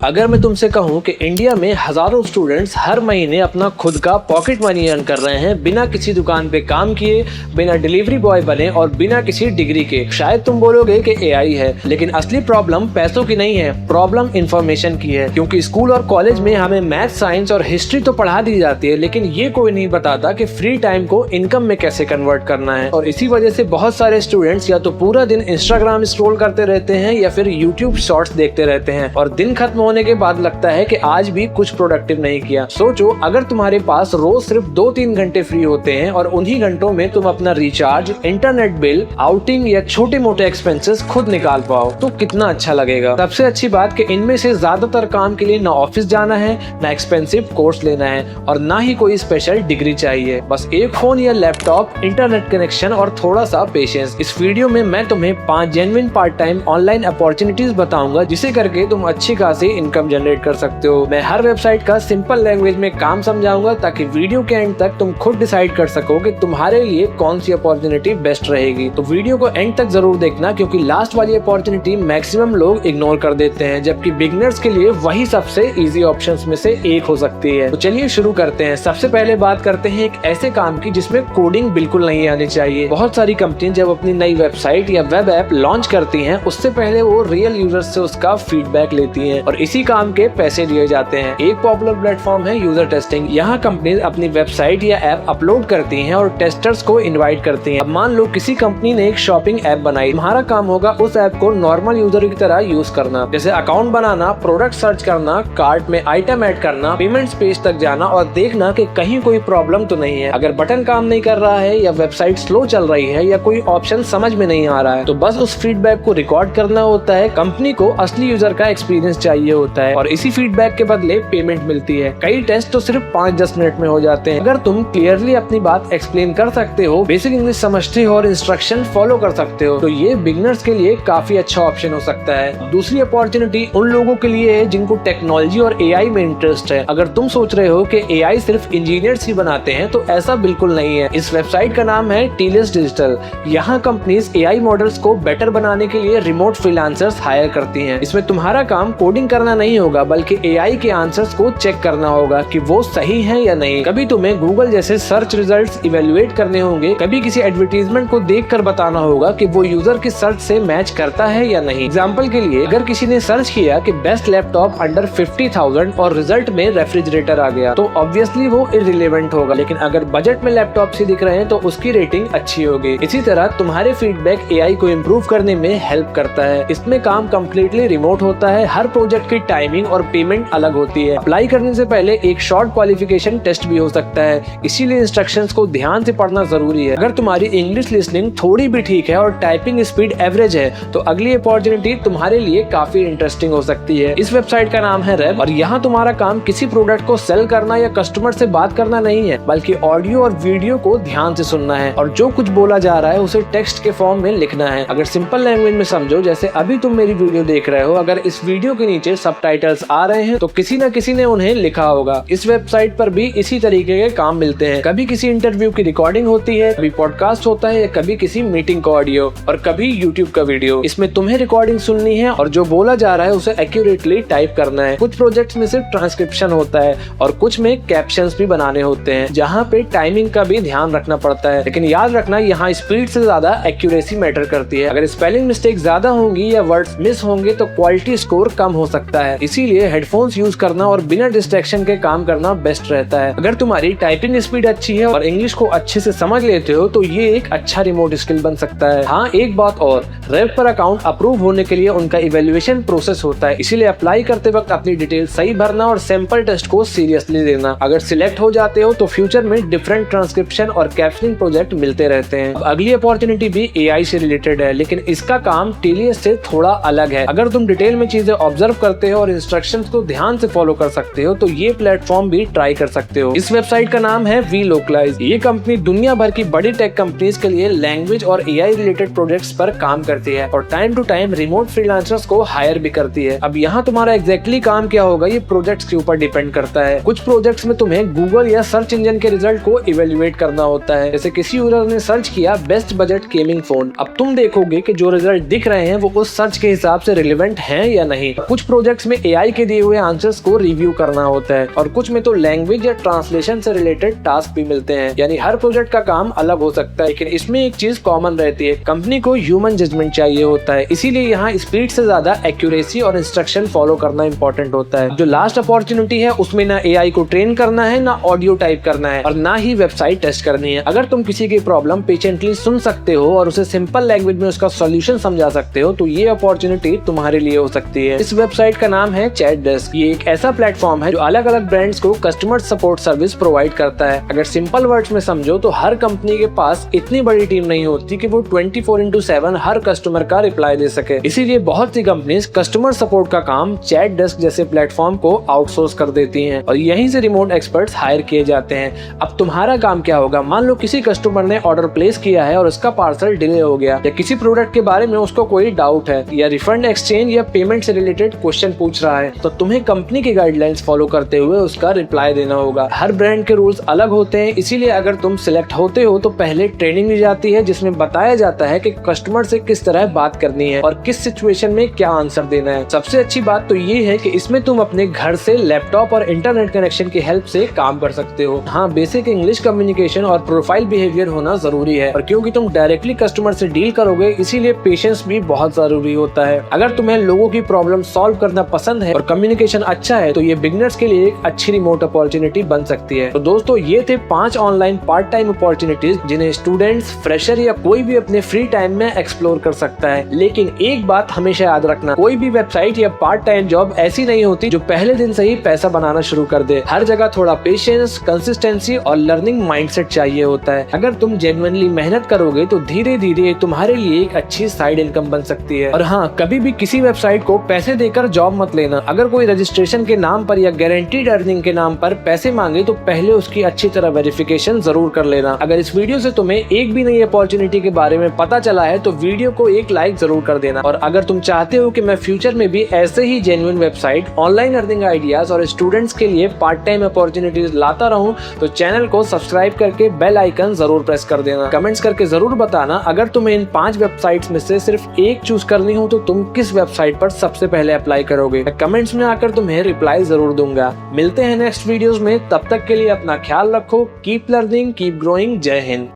अगर मैं तुमसे कहूं कि इंडिया में हजारों स्टूडेंट्स हर महीने अपना खुद का पॉकेट मनी अर्न कर रहे हैं बिना किसी दुकान पे काम किए, बिना डिलीवरी बॉय बने और बिना किसी डिग्री के, शायद तुम बोलोगे कि एआई है, लेकिन असली प्रॉब्लम पैसों की नहीं है, प्रॉब्लम इन्फॉर्मेशन की है। क्योंकि स्कूल और कॉलेज में हमें मैथ, साइंस और हिस्ट्री तो पढ़ा दी जाती है, लेकिन ये कोई नहीं बताता कि फ्री टाइम को इनकम में कैसे कन्वर्ट करना है। और इसी वजह से बहुत सारे स्टूडेंट्स या तो पूरा दिन इंस्टाग्राम स्क्रॉल करते रहते हैं या फिर यूट्यूब शॉर्ट्स देखते रहते हैं और दिन खत्म होने के बाद लगता है कि आज भी कुछ प्रोडक्टिव नहीं किया। सोचो, अगर तुम्हारे पास रोज सिर्फ 2-3 घंटे फ्री होते हैं और उन्हीं घंटों में तुम अपना रिचार्ज, इंटरनेट बिल, आउटिंग या छोटे मोटे एक्सपेंसेस खुद निकाल पाओ तो कितना अच्छा लगेगा। सबसे अच्छी बात कि इनमें से ज्यादातर काम के लिए ना ऑफिस जाना है, ना एक्सपेंसिव कोर्स लेना है और ना ही कोई स्पेशल डिग्री चाहिए। बस एक फोन या लैपटॉप, इंटरनेट कनेक्शन और थोड़ा सा पेशेंस। इस वीडियो में मैं तुम्हें 5 genuine part time online opportunities बताऊंगा जिसे करके तुम अच्छी खासी इनकम जनरेट कर सकते हो। मैं हर वेबसाइट का सिंपल लैंग्वेज में काम समझाऊंगा ताकि वीडियो के एंड तक तुम खुद डिसाइड कर सको कि तुम्हारे लिए कौन सी अपॉर्चुनिटी बेस्ट रहेगी। तो वीडियो को एंड तक जरूर देखना, क्योंकि लास्ट वाली अपॉर्चुनिटी मैक्सिमम लोग इग्नोर कर देते हैं, जबकि बिगिनर्स के लिए वही सबसे इजी ऑप्शंस में से एक हो सकती है। तो चलिए शुरू करते हैं। सबसे पहले बात करते हैं एक ऐसे काम की जिसमें कोडिंग बिल्कुल नहीं आनी चाहिए। बहुत सारी कंपनी जब अपनी नई वेबसाइट या वेब ऐप लॉन्च करती हैं, उससे पहले वो रियल यूजर्स से उसका फीडबैक लेती हैं और इसी काम के पैसे लिए जाते हैं। एक पॉपुलर प्लेटफॉर्म है यूजर टेस्टिंग। यहाँ कंपनी अपनी वेबसाइट या ऐप अपलोड करती हैं और टेस्टर्स को इनवाइट करती हैं। अब मान लो किसी कंपनी ने एक शॉपिंग ऐप बनाई, तुम्हारा काम होगा उस ऐप को नॉर्मल यूजर की तरह यूज करना, जैसे अकाउंट बनाना, प्रोडक्ट सर्च करना, कार्ट में आइटम ऐड करना, पेमेंट्स पेज तक जाना और देखना कि कहीं कोई प्रॉब्लम तो नहीं है। अगर बटन काम नहीं कर रहा है या वेबसाइट स्लो चल रही है या कोई ऑप्शन समझ में नहीं आ रहा है तो बस उस फीडबैक को रिकॉर्ड करना होता है। कंपनी को असली यूजर का एक्सपीरियंस चाहिए होता है और इसी फीडबैक के बदले पेमेंट मिलती है। कई टेस्ट तो सिर्फ 5-10 मिनट में हो जाते हैं। अगर तुम क्लियरली अपनी बात एक्सप्लेन कर सकते हो, बेसिक इंग्लिश समझते हो और इंस्ट्रक्शन फॉलो कर सकते हो तो ये बिगिनर्स के लिए काफी अच्छा ऑप्शन हो सकता है। दूसरी अपॉर्चुनिटी उन लोगों के लिए है जिनको टेक्नोलॉजी और एआई में इंटरेस्ट है। अगर तुम सोच रहे हो कि एआई सिर्फ इंजीनियर्स ही बनाते हैं तो ऐसा बिल्कुल नहीं है। इस वेबसाइट का नाम है टीलियस डिजिटल। यहाँ कंपनीज एआई मॉडल्स को बेटर बनाने के लिए रिमोट फ्रीलांसर्स हायर करती हैं। इसमें तुम्हारा काम कोडिंग करना नहीं होगा, बल्कि एआई के आंसर्स को चेक करना होगा कि वो सही है या नहीं। कभी तुम्हें गूगल जैसे सर्च रिजल्ट्स इवेल्युएट करने होंगे, कभी किसी एडवर्टीजमेंट को देखकर बताना होगा कि वो यूजर की सर्च से मैच करता है या नहीं। एग्जांपल के लिए, अगर किसी ने सर्च किया कि बेस्ट लैपटॉप अंडर 50,000 और रिजल्ट में रेफ्रिजरेटर आ गया तो ऑब्वियसली वो इररिलेवेंट होगा, लेकिन अगर बजट में लैपटॉप से दिख रहे हैं तो उसकी रेटिंग अच्छी होगी। इसी तरह तुम्हारे फीडबैक एआई को इम्प्रूव करने में हेल्प करता है। इसमें काम कम्प्लीटली रिमोट होता है। हर प्रोजेक्ट की टाइमिंग और पेमेंट अलग होती है। अप्लाई करने से पहले एक शॉर्ट क्वालिफिकेशन टेस्ट भी हो सकता है, इसीलिए इंस्ट्रक्शंस को ध्यान से पढ़ना जरूरी है। अगर तुम्हारी इंग्लिश लिसनिंग थोड़ी भी ठीक है और टाइपिंग स्पीड एवरेज है तो अगली अपॉर्चुनिटी तुम्हारे लिए काफी इंटरेस्टिंग हो सकती है। इस वेबसाइट का नाम है रेप और यहाँ तुम्हारा काम किसी प्रोडक्ट को सेल करना या कस्टमर से बात करना नहीं है, बल्कि ऑडियो और वीडियो को ध्यान से सुनना है और जो कुछ बोला जा रहा है उसे टेक्स्ट के फॉर्म में लिखना है। अगर सिंपल लैंग्वेज में समझो, जैसे अभी तुम मेरी वीडियो देख रहे हो, अगर इस वीडियो के नीचे सबटाइटल्स आ रहे हैं तो किसी न किसी ने उन्हें लिखा होगा। इस वेबसाइट पर भी इसी तरीके के काम मिलते हैं। कभी किसी इंटरव्यू की रिकॉर्डिंग होती है, कभी पॉडकास्ट होता है, कभी किसी मीटिंग का ऑडियो और कभी यूट्यूब का वीडियो। इसमें तुम्हें रिकॉर्डिंग सुननी है और जो बोला जा रहा है उसे एक्यूरेटली टाइप करना है। कुछ प्रोजेक्ट्स में सिर्फ ट्रांसक्रिप्शन होता है और कुछ में कैप्शंस भी बनाने होते हैं, जहाँ पे टाइमिंग का भी ध्यान रखना पड़ता है। लेकिन याद रखना, यहाँ स्पीड से ज्यादा एक्यूरेसी मैटर करती है। अगर स्पेलिंग मिस्टेक ज्यादा होंगी या वर्ड्स मिस होंगे तो क्वालिटी स्कोर कम हो सकता है। इसीलिए हेडफोन्स यूज करना और बिना डिस्ट्रैक्शन के काम करना बेस्ट रहता है। अगर तुम्हारी टाइपिंग स्पीड अच्छी है और इंग्लिश को अच्छे से समझ लेते हो तो ये एक अच्छा रिमोट स्किल बन सकता है। हाँ, एक बात और, रेप पर अकाउंट अप्रूव होने के लिए उनका इवैल्यूएशन प्रोसेस होता है, इसीलिए अप्लाई करते वक्त अपनी डिटेल सही भरना और सैंपल टेस्ट को सीरियसली लेना। अगर सिलेक्ट हो जाते हो तो फ्यूचर में डिफरेंट ट्रांसक्रिप्शन और कैप्शनिंग प्रोजेक्ट मिलते रहते हैं। अगली अपॉर्चुनिटी भी एआई से रिलेटेड है, लेकिन इसका काम टीलियस से थोड़ा अलग है। अगर तुम डिटेल में चीजें ऑब्जर्व करते हो और इंस्ट्रक्शंस को ध्यान से फॉलो कर सकते हो तो ये प्लेटफॉर्म भी ट्राई कर सकते हो। इस वेबसाइट का नाम है वी लोकलाइज। ये कंपनी दुनिया भर की बड़ी टेक कंपनीज के लिए लैंग्वेज और एआई रिलेटेड प्रोजेक्ट्स पर काम करती है और time to time remote freelancers को हायर भी करती है। अब यहाँ तुम्हारा एग्जैक्टली काम क्या होगा ये प्रोजेक्ट्स के ऊपर डिपेंड करता है। कुछ प्रोजेक्ट्स में तुम्हें गूगल या सर्च इंजन के रिजल्ट को इवेल्युएट करना होता है। जैसे किसी यूजर ने सर्च किया बेस्ट बजट गेमिंग फोन, अब तुम देखोगे कि जो रिजल्ट दिख रहे हैं वो उस सर्च के हिसाब से रिलेवेंट हैं या नहीं। कुछ प्रोजेक्ट प्रोजेक्ट्स में एआई के दिए हुए आंसर्स को रिव्यू करना होता है और कुछ में तो लैंग्वेज या ट्रांसलेशन से रिलेटेड टास्क भी मिलते हैं। यानी हर प्रोजेक्ट का काम अलग हो सकता है, लेकिन इसमें एक चीज कॉमन रहती है, कंपनी को ह्यूमन जजमेंट चाहिए होता है। इसीलिए यहाँ स्पीड से ज्यादा एक्यूरेसी और इंस्ट्रक्शन फॉलो करना इंपॉर्टेंट होता है। जो लास्ट अपॉर्चुनिटी है उसमें ना एआई को ट्रेन करना है, ना ऑडियो टाइप करना है और ना ही वेबसाइट टेस्ट करनी है। अगर तुम किसी की प्रॉब्लम पेशेंटली सुन सकते हो और उसे सिंपल लैंग्वेज में उसका सॉल्यूशन समझा सकते हो तो ये अपॉर्चुनिटी तुम्हारे लिए हो सकती है। इस वेबसाइट का नाम है चैट डेस्क। ये एक ऐसा प्लेटफॉर्म है जो अलग अलग ब्रांड्स को कस्टमर सपोर्ट सर्विस प्रोवाइड करता है। अगर सिंपल वर्ड्स में समझो तो हर कंपनी के पास इतनी बड़ी टीम नहीं होती कि वो 24/7 हर कस्टमर का रिप्लाई दे सके। इसीलिए बहुत सी कंपनीज कस्टमर सपोर्ट का काम चैट डेस्क जैसे प्लेटफॉर्म को आउटसोर्स कर देती हैं और यहीं से रिमोट एक्सपर्ट्स हायर किए जाते हैं। अब तुम्हारा काम क्या होगा? मान लो किसी कस्टमर ने ऑर्डर प्लेस किया है और उसका पार्सल डिले हो गया, या किसी प्रोडक्ट के बारे में उसको कोई डाउट है, या रिफंड, एक्सचेंज या पेमेंट से रिलेटेड क्वेश्चन पूछ रहा है, तो तुम्हें कंपनी की गाइडलाइंस फॉलो करते हुए उसका रिप्लाई देना होगा। हर ब्रांड के रूल्स अलग होते हैं, इसीलिए अगर तुम सिलेक्ट होते हो तो पहले ट्रेनिंग दी जाती है जिसमें बताया जाता है कि कस्टमर से किस तरह बात करनी है और किस सिचुएशन में क्या आंसर देना है। सबसे अच्छी बात तो ये है कि इसमें तुम अपने घर से लैपटॉप और इंटरनेट कनेक्शन की हेल्प से काम कर सकते हो। हाँ, बेसिक इंग्लिश कम्युनिकेशन और प्रोफाइल बिहेवियर होना जरूरी है और क्योंकि तुम डायरेक्टली कस्टमर से डील करोगे इसीलिए पेशेंस भी बहुत जरूरी होता है। अगर तुम्हें लोगों की प्रॉब्लम सॉल्व करना पसंद है और कम्युनिकेशन अच्छा है तो ये बिगिनर्स के लिए एक अच्छी रिमोट अपॉर्चुनिटी बन सकती है। तो दोस्तों, ये थे 5 ऑनलाइन पार्ट टाइम अपॉर्चुनिटीज जिन्हें स्टूडेंट्स, फ्रेशर या कोई भी अपने फ्री टाइम में एक्सप्लोर कर सकता है। लेकिन एक बात हमेशा याद रखना, कोई भी वेबसाइट या पार्ट टाइम जॉब ऐसी नहीं होती जो पहले दिन से ही पैसा बनाना शुरू कर दे। हर जगह थोड़ा पेशेंस, कंसिस्टेंसी और लर्निंग माइंडसेट चाहिए होता है। अगर तुम जेन्युइनली मेहनत करोगे तो धीरे धीरे तुम्हारे लिए एक अच्छी साइड इनकम बन सकती है। और हाँ, कभी भी किसी वेबसाइट को पैसे देकर जॉब मत लेना। अगर कोई रजिस्ट्रेशन के नाम पर या गारंटीड अर्निंग के नाम पर पैसे मांगे तो पहले उसकी अच्छी तरह वेरिफिकेशन जरूर कर लेना। अगर इस वीडियो से तुम्हें एक भी नई अपॉर्चुनिटी के बारे में पता चला है तो वीडियो को एक लाइक जरूर कर देना। और अगर तुम चाहते हो कि मैं फ्यूचर में भी ऐसे ही genuine website, online earning ideas और स्टूडेंट्स के लिए पार्ट टाइम अपॉर्चुनिटीज लाता रहूं तो चैनल को सब्सक्राइब करके बेल आइकन जरूर प्रेस कर देना। कमेंट्स करके जरूर बताना अगर तुम्हें इन 5 वेबसाइट्स में से सिर्फ एक चूज करनी हो तो तुम किस वेबसाइट पर सबसे पहले अप्लाई करोगे। कमेंट्स में आकर तुम्हें रिप्लाई जरूर दूंगा। मिलते हैं नेक्स्ट वीडियोस में, तब तक के लिए अपना ख्याल रखो। Keep learning, keep growing. जय हिंद।